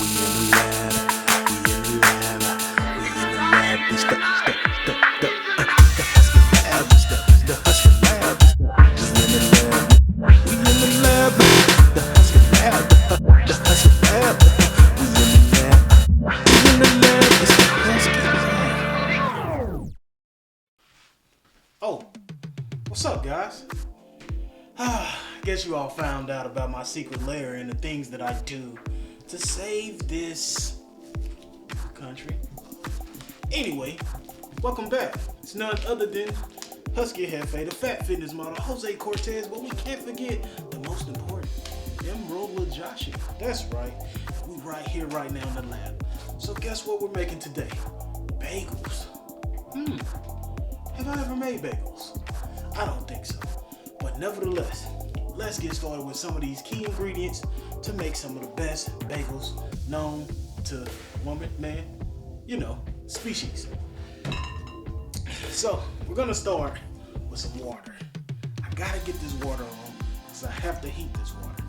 It's the Husky Lab. It's the Husky Lab. We in the lab. We in the lab. The Husky Lab. The Husky Lab. We in the lab. We in the lab. It's the Husky Lab. Oh, what's up, guys? I guess you all found out about my secret lair and the things that I do to save this country. Anyway, welcome back. It's none other than Husky Hefe, the fat fitness model, Jose Cortez, but we can't forget the most important, Emerald Lajashi. That's right, we right here, right now in the lab. So guess what we're making today? Bagels. Have I ever made bagels? I don't think so. But nevertheless, let's get started with some of these key ingredients to make some of the best bagels known to woman, man, species. So we're gonna start with some water. I gotta get this water on because I have to heat this water.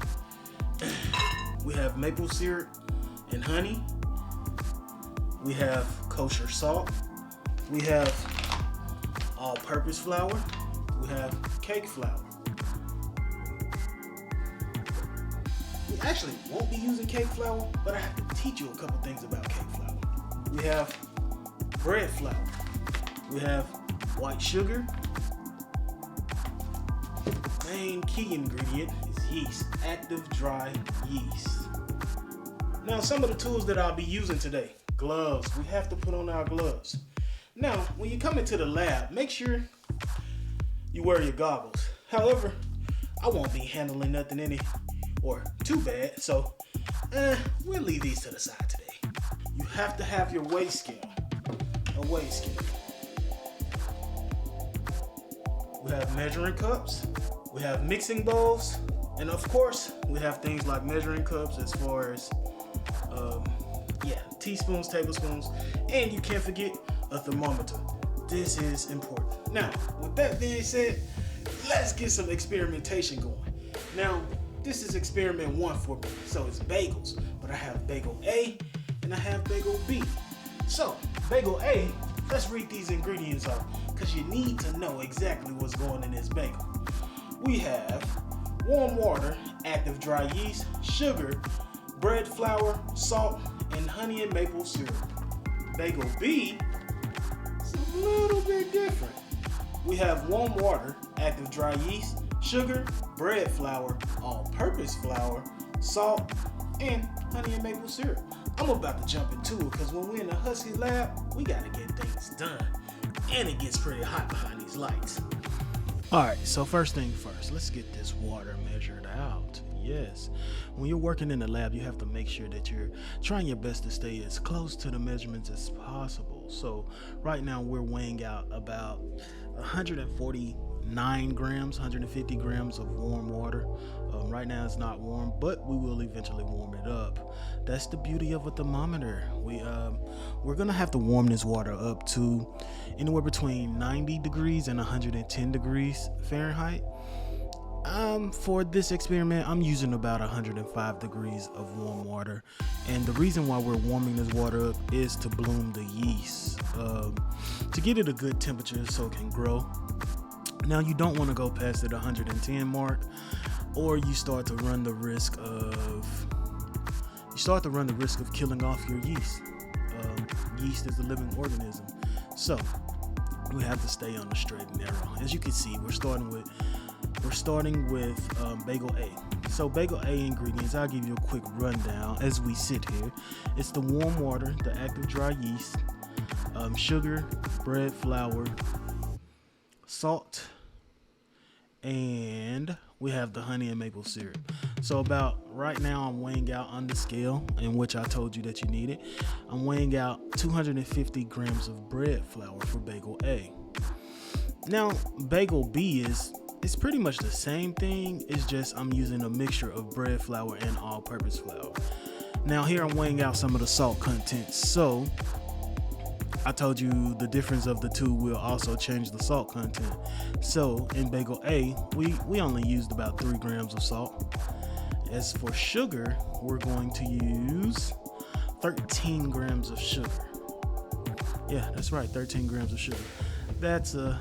We have maple syrup and honey. We have kosher salt. We have all-purpose flour. We have cake flour. We actually won't be using cake flour, but I have to teach you a couple things about cake flour. We have bread flour. We have white sugar. The main key ingredient is yeast, active dry yeast. Now, some of the tools that I'll be using today. Gloves. We have to put on our gloves. Now, when you come into the lab, make sure you wear your goggles. However, I won't be handling nothing too bad, so we'll leave these to the side today. You have to have your weigh scale. A weigh scale. We have measuring cups. We have mixing bowls. And of course, we have things like measuring cups as far as teaspoons, tablespoons, and you can't forget a thermometer. This is important. Now, with that being said, let's get some experimentation going. Now, this is experiment 1 for me. So it's bagels, but I have bagel A and I have bagel B. So, bagel A, let's read these ingredients off because you need to know exactly what's going in this bagel. We have warm water, active dry yeast, sugar, bread flour, salt, and honey and maple syrup. Bagel B is a little bit different. We have warm water, active dry yeast, sugar, bread flour, all-purpose flour, salt, and honey and maple syrup. I'm about to jump into it because when we're in the Husky Lab, we gotta get things done. And it gets pretty hot behind these lights. Alright, so first thing first, let's get this water measured out. Yes, when you're working in the lab, you have to make sure that you're trying your best to stay as close to the measurements as possible. So right now we're weighing out about 149 grams, 150 grams of warm water. Right now it's not warm, but we will eventually warm it up. That's the beauty of a thermometer. We're gonna have to warm this water up to anywhere between 90 degrees and 110 degrees Fahrenheit. For this experiment, I'm using about 105 degrees of warm water. And the reason why we're warming this water up is to bloom the yeast, to get it a good temperature so it can grow. Now, you don't want to go past the 110 mark, or you start to run the risk of killing off your yeast. Yeast is a living organism. So we have to stay on the straight and narrow. As you can see, we're starting with bagel A. So bagel A ingredients, I'll give you a quick rundown as we sit here. It's the warm water, the active dry yeast, sugar, bread flour, salt, and we have the honey and maple syrup. So about right now I'm weighing out on the scale, in which I told you that you needed. I'm weighing out 250 grams of bread flour for bagel A. Now bagel B it's pretty much the same thing. It's just I'm using a mixture of bread flour and all-purpose flour. Now here I'm weighing out some of the salt content. So I told you the difference of the two will also change the salt content. So in bagel A, we only used about 3 grams of salt. As for sugar, we're going to use 13 grams of sugar. Yeah, that's right, 13 grams of sugar. That's a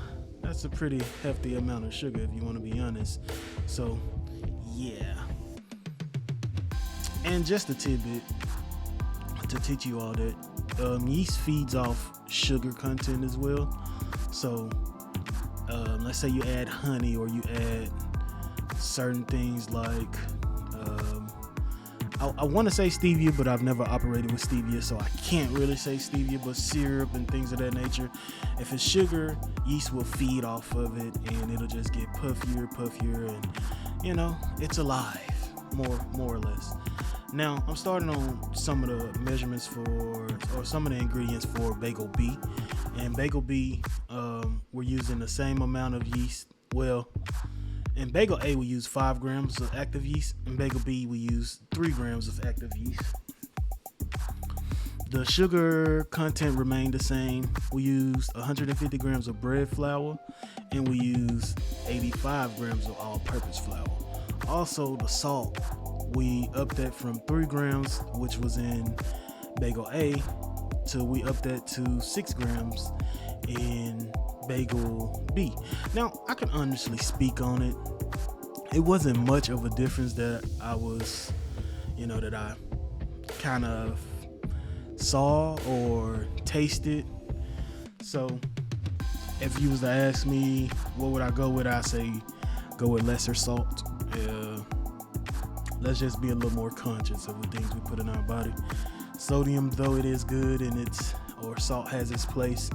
pretty hefty amount of sugar, if you want to be honest. So, yeah. And just a tidbit to teach you all that yeast feeds off sugar content as well. So, let's say you add honey, or you add certain things like I want to say stevia, but I've never operated with stevia, so I can't really say stevia, but syrup and things of that nature. If it's sugar, yeast will feed off of it, and it'll just get puffier, and it's alive, more or less. Now, I'm starting on some of the measurements or some of the ingredients for Bagel B. And Bagel B, we're using the same amount of yeast. Well, in Bagel A, we use 5 grams of active yeast. In Bagel B, we use 3 grams of active yeast. The sugar content remained the same. We used 150 grams of bread flour, and we used 85 grams of all-purpose flour. Also, the salt, we upped that from 3 grams, which was in Bagel A, to we upped that to 6 grams in Bagel B. Now, I can honestly speak on it. It wasn't much of a difference that I was, that I kind of saw or tasted. So, if you was to ask me what would I go with, I say go with lesser salt. Let's just be a little more conscious of the things we put in our body. Sodium, though it is good and salt has its place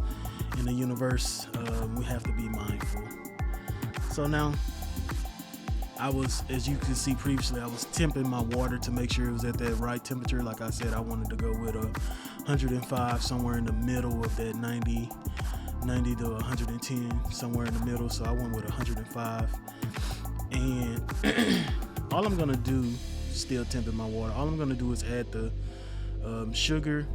in the universe, we have to be mindful. So now, as you can see previously, I was temping my water to make sure it was at that right temperature. Like I said, I wanted to go with 105, somewhere in the middle of that 90 to 110, somewhere in the middle. So I went with 105. And all I'm gonna do, still temping my water, all I'm gonna do is add the sugar.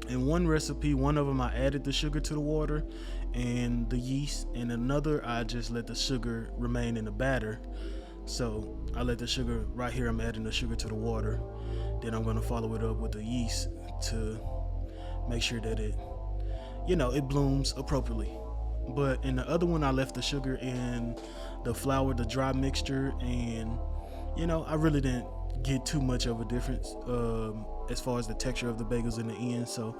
In one recipe, one of them I added the sugar to the water and the yeast, and another I just let the sugar remain in the batter. So I let the sugar, right here I'm adding the sugar to the water, then I'm going to follow it up with the yeast to make sure that it blooms appropriately. But in the other one, I left the sugar in the flour, the dry mixture, and I really didn't get too much of a difference as far as the texture of the bagels in the end. So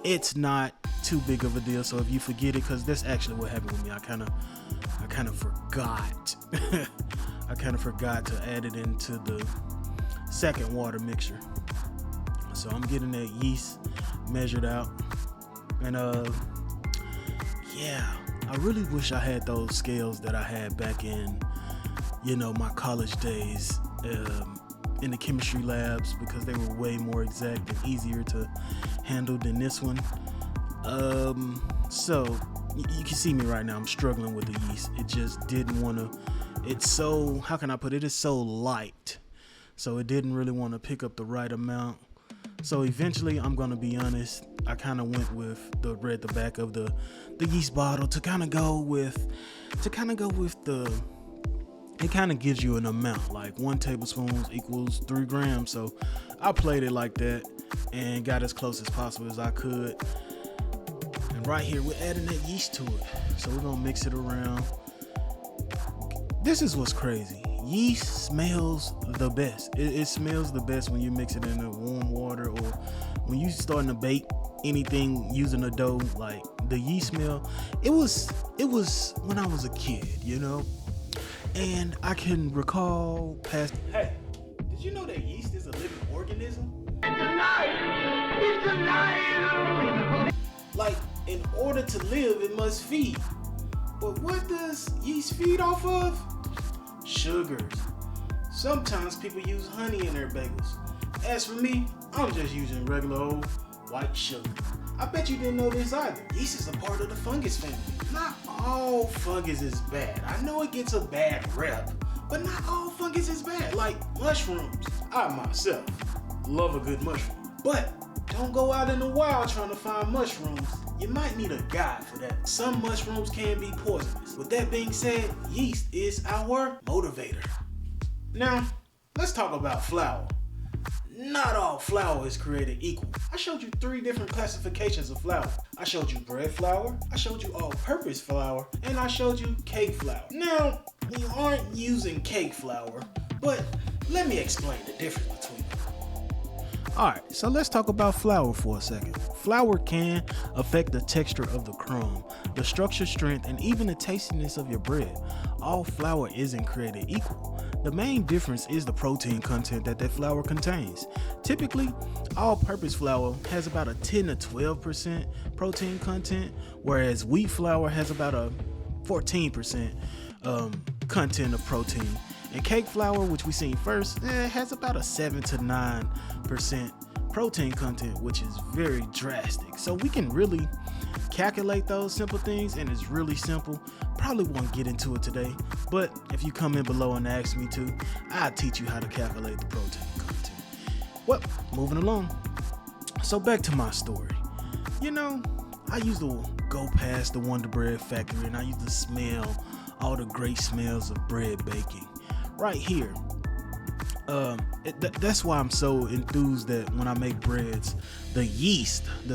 it's not too big of a deal. So if you forget it, because that's actually what happened with me, I kind of forgot. I kind of forgot to add it into the second water mixture. So I'm getting that yeast measured out, and I really wish I had those scales that I had back in my college days in the chemistry labs, because they were way more exact and easier to handle than this one. So you can see me right now, I'm struggling with the yeast. It just didn't want to, it's so, how can I put it, it's so light, so it didn't really want to pick up the right amount. So eventually, I'm gonna be honest, I kind of went with the back of the yeast bottle to kind of go with the, it kind of gives you an amount, like 1 tablespoon equals 3 grams. So I played it like that and got as close as possible as I could. And right here, we're adding that yeast to it. So we're gonna mix it around. This is what's crazy. Yeast smells the best. It smells the best when you mix it in the warm water, or when you starting to bake anything using a dough. Like the yeast smell, it was when I was a kid, and I can recall past. Hey, did you know that yeast is a living organism? It's alive! It's alive! Like, in order to live, it must feed. But what does yeast feed off of? Sugars. Sometimes people use honey in their bagels. As for me, I'm just using regular old white sugar. I bet you didn't know this either. Yeast is a part of the fungus family. Not all fungus is bad. I know it gets a bad rep, but not all fungus is bad. Like mushrooms. I myself love a good mushroom. But don't go out in the wild trying to find mushrooms. You might need a guide for that. Some mushrooms can be poisonous. With that being said, yeast is our motivator. Now, let's talk about flour. not all flour is created equal. I showed you 3 different classifications of flour. I showed you bread flour, I showed you all-purpose flour, and I showed you cake flour. Now, we aren't using cake flour, but let me explain the difference between them. Alright, so let's talk about flour for a second. Flour can affect the texture of the crumb, the structure, strength, and even the tastiness of your bread. All flour isn't created equal. The main difference is the protein content that flour contains. Typically, all-purpose flour has about a 10 to 12% protein content, whereas wheat flour has about a 14% content of protein. And cake flour, which we seen first, has about a 7 to 9% protein content, which is very drastic. So we can really calculate those simple things, and it's really simple. Probably won't get into it today, but if you come in below and ask me to, I'll teach you how to calculate the protein content. Well, moving along. So back to my story. You know, I used to go past the Wonder Bread factory and I used to smell all the great smells of bread baking. Right here. That's why I'm so enthused that when I make breads, the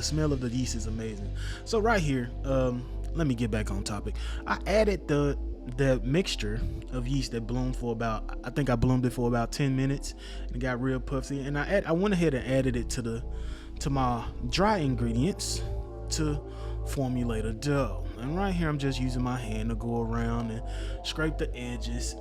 smell of the yeast is amazing. So right here, let me get back on topic. I added the mixture of yeast that bloomed for about, I think I bloomed it for about 10 minutes and got real puffy. And I went ahead and added it to my dry ingredients to formulate a dough. And right here, I'm just using my hand to go around and scrape the edges.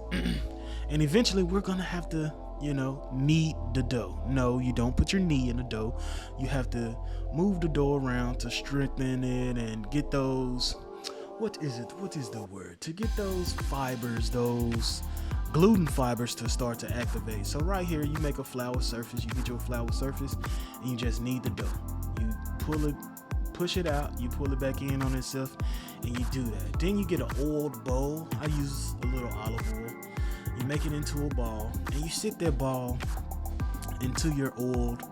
And eventually we're gonna have to, knead the dough. No, you don't put your knee in the dough. You have to move the dough around to strengthen it and get those, what is the word? To get those fibers, those gluten fibers to start to activate. So right here, you make a flour surface, you get your flour surface, and you just knead the dough. You pull it, push it out, you pull it back in on itself, and you do that. Then you get an oiled bowl. I use a little olive oil. You make it into a ball, and you sit that ball into your oiled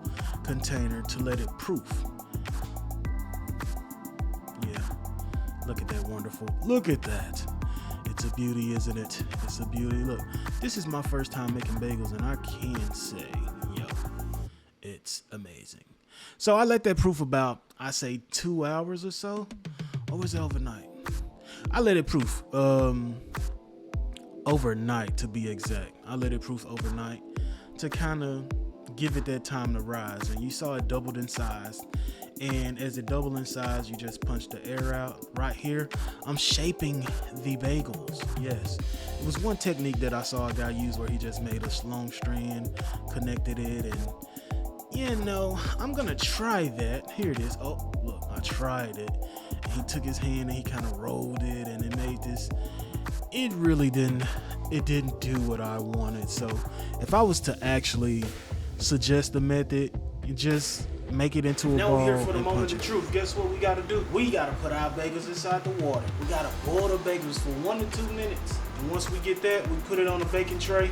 container to let it proof. Yeah, look at that wonderful, look at that. It's a beauty, isn't it? It's a beauty. Look, this is my first time making bagels, and I can say, it's amazing. So I let that proof about, I say 2 hours or so, or was it overnight? I let it proof, overnight to be exact. I let it proof overnight to kind of give it that time to rise. And you saw it doubled in size. And as it doubled in size, you just punch the air out. Right here, I'm shaping the bagels. Yes. It was one technique that I saw a guy use where he just made a long strand, connected it, and I'm gonna try that. Here it is. Oh, look, I tried it. And he took his hand and he kind of rolled it, and it made this. It really didn't do what I wanted. So if I was to actually suggest a method, you just make it into a ball. Now we're here for the moment of truth. Guess what we gotta do? We gotta put our bagels inside the water. We gotta boil the bagels for 1 to 2 minutes. And once we get that, we put it on a baking tray,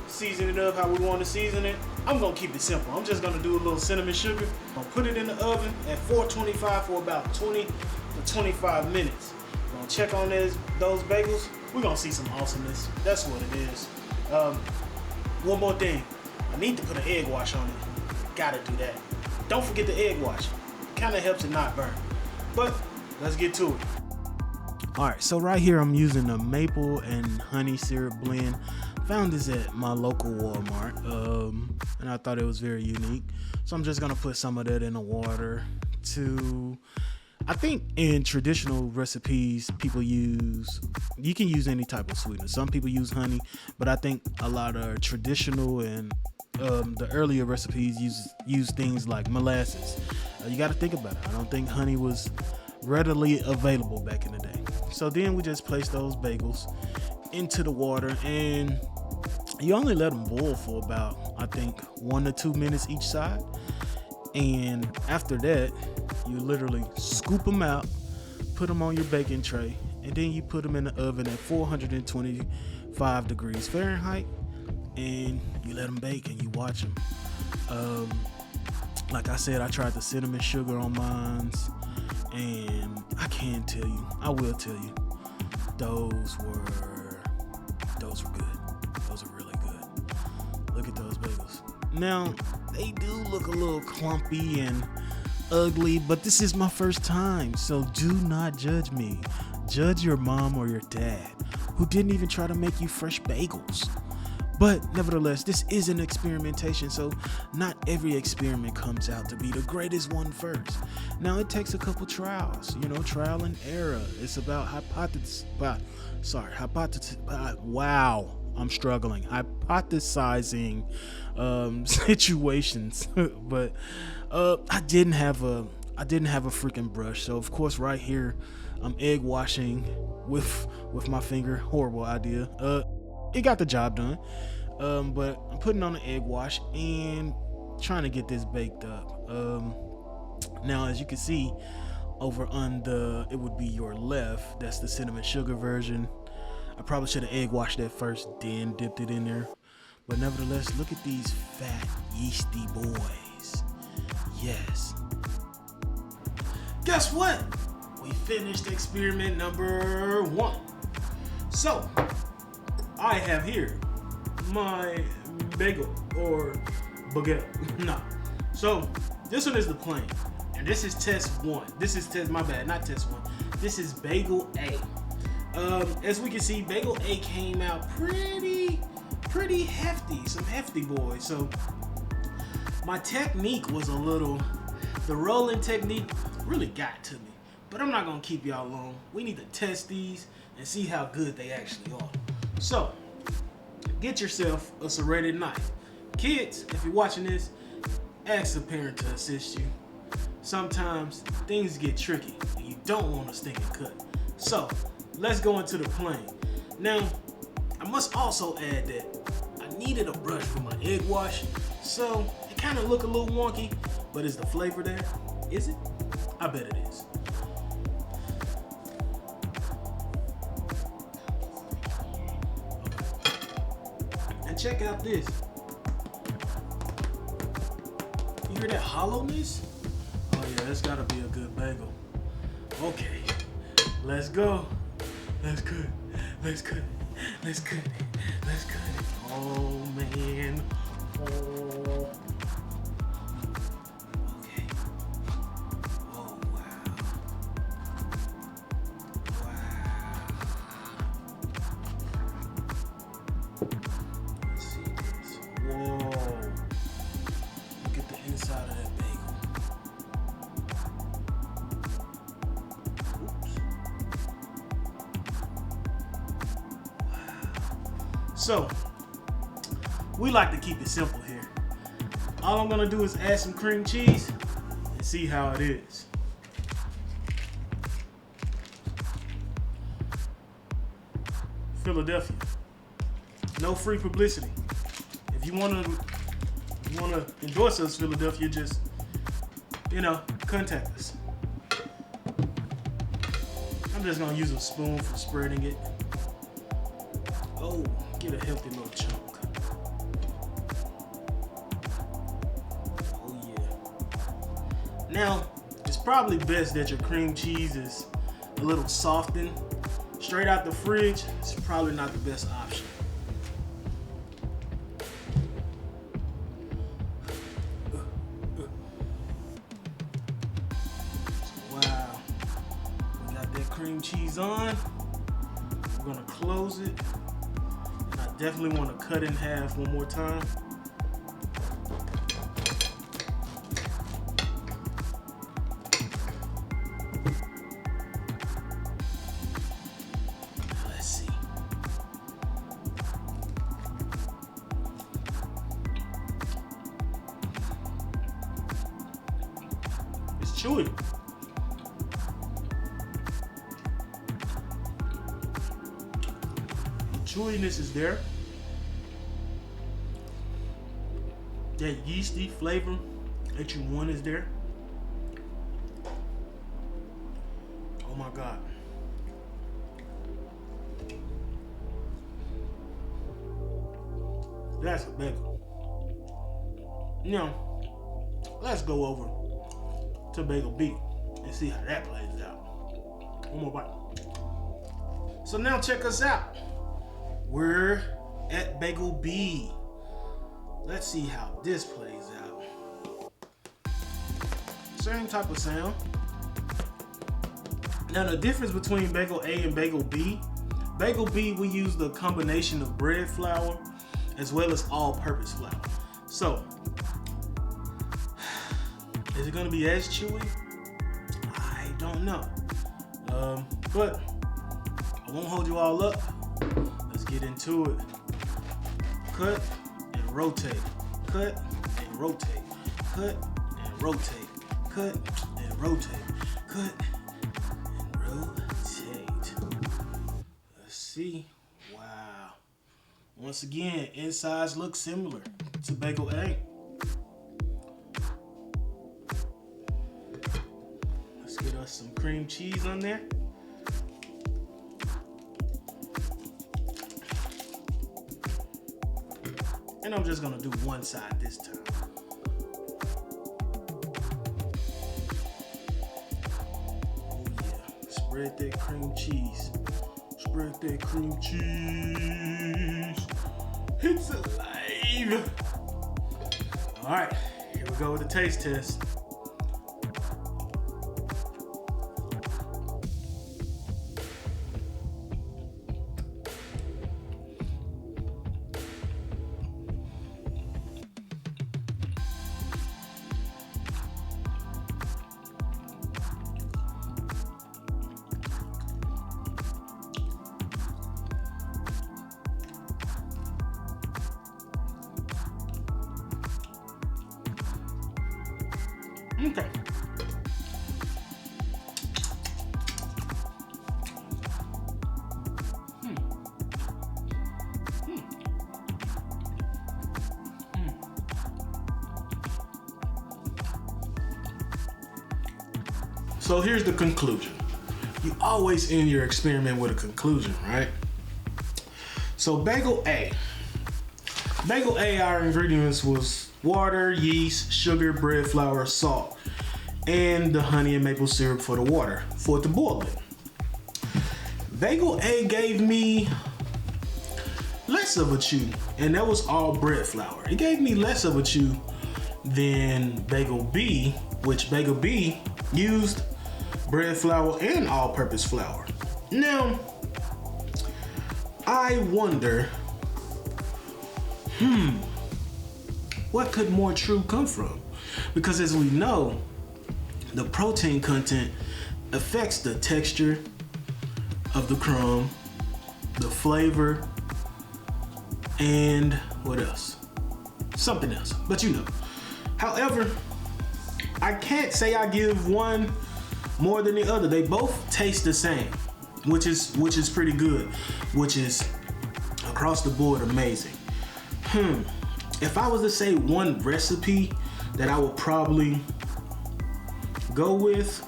season it up how we want to season it. I'm gonna keep it simple. I'm just gonna do a little cinnamon sugar. I'm gonna put it in the oven at 425 for about 20 to 25 minutes. We're gonna check on those bagels. We're gonna see some awesomeness. That's what it is. One more thing. I need to put an egg wash on it. Gotta do that. Don't forget the egg wash. Kind of helps it not burn. But let's get to it. All right, so right here I'm using a maple and honey syrup blend. Found this at my local Walmart, and I thought it was very unique. So I'm just gonna put some of that in the water to, I think in traditional recipes, you can use any type of sweetener. Some people use honey, but I think a lot of traditional and the earlier recipes use things like molasses. You got to think about it. I don't think honey was readily available back in the day. So then we just place those bagels into the water, and you only let them boil for about, I think, 1 to 2 minutes each side. And after that, you literally scoop them out, put them on your baking tray, and then you put them in the oven at 425 degrees Fahrenheit, and you let them bake and you watch them. Like I said, I tried the cinnamon sugar on mine, and I will tell you, those were good. Those are really good. Look at those bagels. Now, they do look a little clumpy and ugly, but this is my first time, so do not judge me. Judge your mom or your dad, who didn't even try to make you fresh bagels. But nevertheless, this is an experimentation, so not every experiment comes out to be the greatest one first. Now, it takes a couple trials, trial and error. It's about wow, I'm struggling. Hypothesizing situations, but I didn't have a freaking brush, so of course right here I'm egg washing with my finger. Horrible idea. It got the job done. But I'm putting on the egg wash and trying to get this baked up. Now, as you can see over on it would be your left, that's the cinnamon sugar version. I probably should have egg washed that first, then dipped it in there. But nevertheless, look at these fat, yeasty boys. Yes. Guess what? We finished experiment number 1. So, I have here my bagel or BAGEL. No. So, this one is the plain. And this is test 1. This is not test 1. This is Bagel A. As we can see, Bagel A came out pretty hefty. Some hefty boys. So, my technique was the rolling technique really got to me. But I'm not going to keep y'all long. We need to test these and see how good they actually are. So, get yourself a serrated knife. Kids, if you're watching this, ask a parent to assist you. Sometimes things get tricky and you don't want a stinking cut. So, let's go into the plain. Now, I must also add that I needed a brush for my egg wash, so it kind of look a little wonky, but is the flavor there? Is it? I bet it is. And check out this. You hear that hollowness? Oh yeah, that's gotta be a good bagel. Okay, let's go. Let's cut it. Let's cut it. Let's cut it. Let's cut it. Oh man. Oh. Okay. Oh wow. Wow. Let's see this. Whoa. Look at the inside of that bagel. Oops. Wow. So, we like to keep it simple here. All I'm gonna do is add some cream cheese and see how it is. Philadelphia. No free publicity. If you wanna endorse us, Philadelphia, just contact us. I'm just gonna use a spoon for spreading it. Oh, get a healthy little chunk. Oh yeah. Now, it's probably best that your cream cheese is a little softened. Straight out the fridge, it's probably not the best option. Wow. We got that cream cheese on. We're gonna close it. And I definitely want to cut in half one more time. Let's see. It's chewy. Chewiness is there. That yeasty flavor that you want is there. Oh my God. That's a bagel. Now, let's go over to Bagel B and see how that plays out. One more bite. So now check us out. We're at Bagel B. Let's see how this plays out. Same type of sound. Now the difference between Bagel A and Bagel B, Bagel B we use the combination of bread flour as well as all-purpose flour. So, is it gonna be as chewy? I don't know. But I won't hold you all up. Let's get into it. Cut and rotate. Cut and rotate. Cut and rotate. Cut and rotate. Cut and rotate. Let's see. Wow. Once again, insides look similar to Bagel A. Let's get us some cream cheese on there. And I'm just gonna do one side this time. Oh yeah, spread that cream cheese. Spread that cream cheese. It's alive. All right, here we go with the taste test. Okay. So here's the conclusion. You always end your experiment with a conclusion, right? So Bagel A, our ingredients was water, yeast, sugar, bread flour, salt, and the honey and maple syrup for the water for it to boil it. Bagel A gave me less of a chew, and that was all bread flour. It gave me less of a chew than Bagel B, which Bagel B used bread flour and all-purpose flour. Now, I wonder, what could more true come from? Because as we know, the protein content affects the texture of the crumb, the flavor, and what else? Something else, but you know. However, I can't say I give one more than the other. They both taste the same, which is pretty good, which is across the board amazing. If I was to say one recipe that I would probably go with,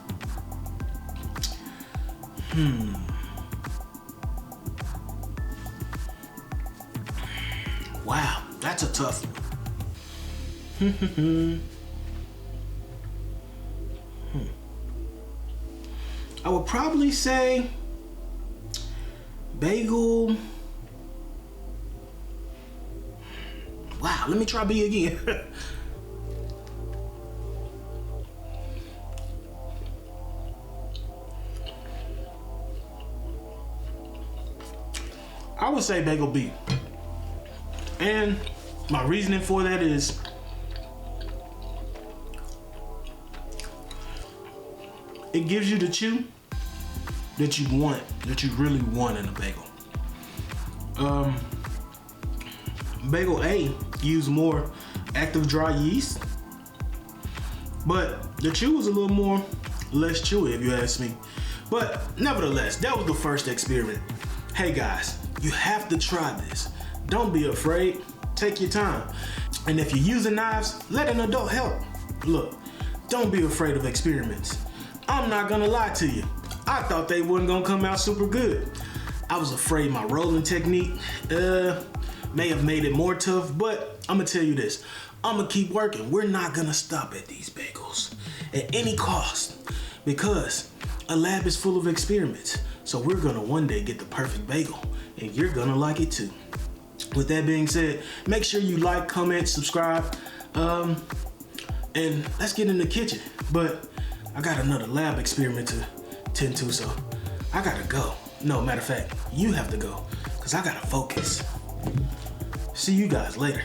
wow, that's a tough one. I would probably say Bagel. Wow, let me try B again. I would say Bagel B. And my reasoning for that is it gives you the chew that you want, that you really want in a bagel. Bagel A used more active dry yeast, but the chew was a little more less chewy if you ask me. But nevertheless, that was the first experiment. Hey guys, you have to try this. Don't be afraid, take your time. And if you're using knives, let an adult help. Look, don't be afraid of experiments. I'm not gonna lie to you. I thought they wasn't gonna come out super good. I was afraid my rolling technique may have made it more tough, but I'm gonna tell you this. I'm gonna keep working. We're not gonna stop at these bagels at any cost, because a lab is full of experiments. So we're gonna one day get the perfect bagel, and you're gonna like it too. With that being said, make sure you like, comment, subscribe. and let's get in the kitchen. But I got another lab experiment to tend to, so I gotta go. No, matter of fact, you have to go, because I gotta focus. See you guys later.